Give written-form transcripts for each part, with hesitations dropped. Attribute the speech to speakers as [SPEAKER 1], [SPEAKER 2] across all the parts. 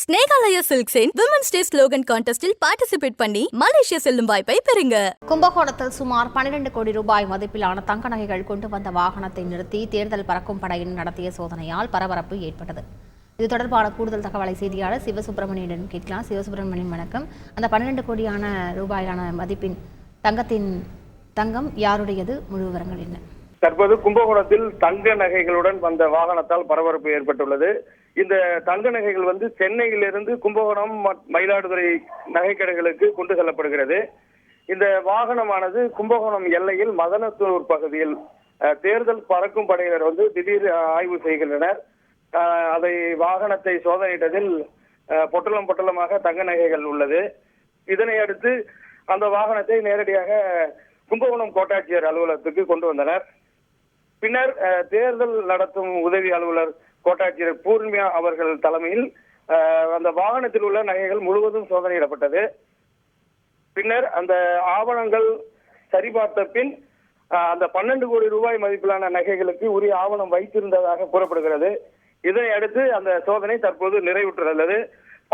[SPEAKER 1] ஸ்னேகாலயா சில்க்ஸின் women's day slogan கான்டெஸ்டில் participate பண்ணி மலேசியா செல்லும் வாய்ப்பை பெறுங்க.
[SPEAKER 2] கும்பகோணத்தில் சுமார் 12 கோடி ரூபாய் மதிப்பிலான தங்க நகைகள் கொண்டு வந்த வாகனத்தை நிறுத்தி தேர்தல் பறக்கும் படையினர் நடத்திய சோதனையால் பரபரப்பு ஏற்பட்டது. இது தொடர்பான கூடுதல் தகவலை செய்தியாளர் சிவசுப்பிரமணியனிடம் கேட்கலாம். சிவசுப்பிரமணியன் வணக்கம். அந்த 12 கோடியான ரூபாயிலான மதிப்பின் தங்கம் யாருடையது? முழு விவரங்கள் என்ன?
[SPEAKER 3] தற்போது கும்பகோணத்தில் தங்க நகைகளுடன் வந்த வாகனத்தால் பரபரப்பு ஏற்பட்டுள்ளது. இந்த தங்க நகைகள் சென்னையிலிருந்து கும்பகோணம் மயிலாடுதுறை நகைக்கடைகளுக்கு கொண்டு செல்லப்படுகிறது. இந்த வாகனமானது கும்பகோணம் எல்லையில் மதனத்தூர் பகுதியில் தேர்தல் பறக்கும் படையினர் திடீர் ஆய்வு செய்கின்றனர். அதை வாகனத்தை சோதனையிட்டதில் பொட்டலம் பொட்டலமாக தங்க நகைகள் உள்ளது. இதனை அடுத்து அந்த வாகனத்தை நேரடியாக கும்பகோணம் கோட்டாட்சியர் அலுவலகத்துக்கு கொண்டு வந்தனர். பின்னர் தேர்தல் நடத்தும் உதவி அலுவலர் கோட்டாட்சியர் பூர்ணிமா அவர்கள் தலைமையில் அந்த வாகனத்தில் உள்ள நகைகள் முழுவதும் சோதனையிடப்பட்டது. பின்னர் அந்த ஆவணங்கள் சரிபார்த்த பின் அந்த 12 கோடி ரூபாய் மதிப்பிலான நகைகளுக்கு உரிய ஆவணம் வைத்திருந்ததாக கூறப்படுகிறது. இதனை அடுத்து அந்த சோதனை தற்போது நிறைவுற்றுள்ளது.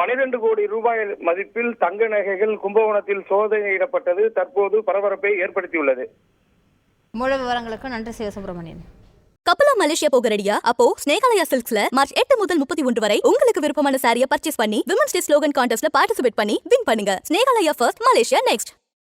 [SPEAKER 3] 12 கோடி ரூபாய் மதிப்பில் தங்க நகைகள் கும்பகோணத்தில் சோதனையிடப்பட்டது தற்போது பரபரப்பை ஏற்படுத்தியுள்ளது.
[SPEAKER 2] முழு விவரங்களுக்கு நன்றி சிவசுப்பிரமணியன்.
[SPEAKER 1] கப்பலா மலேசியா போக ரெடியா? அப்போ ஸ்னேகாலயா சில்க்ஸ்ல மார்ச் 8 முதல் 31 வரை உங்களுக்கு விருப்பமான சாரியை பர்ச்சேஸ் பண்ணி விமன்ஸ் டே ஸ்லோகன் கான்டெஸ்ட்ல பார்ட்டிசிபேட் பண்ணி வின் பண்ணுங்க. Snehalaya first, Malaysia next.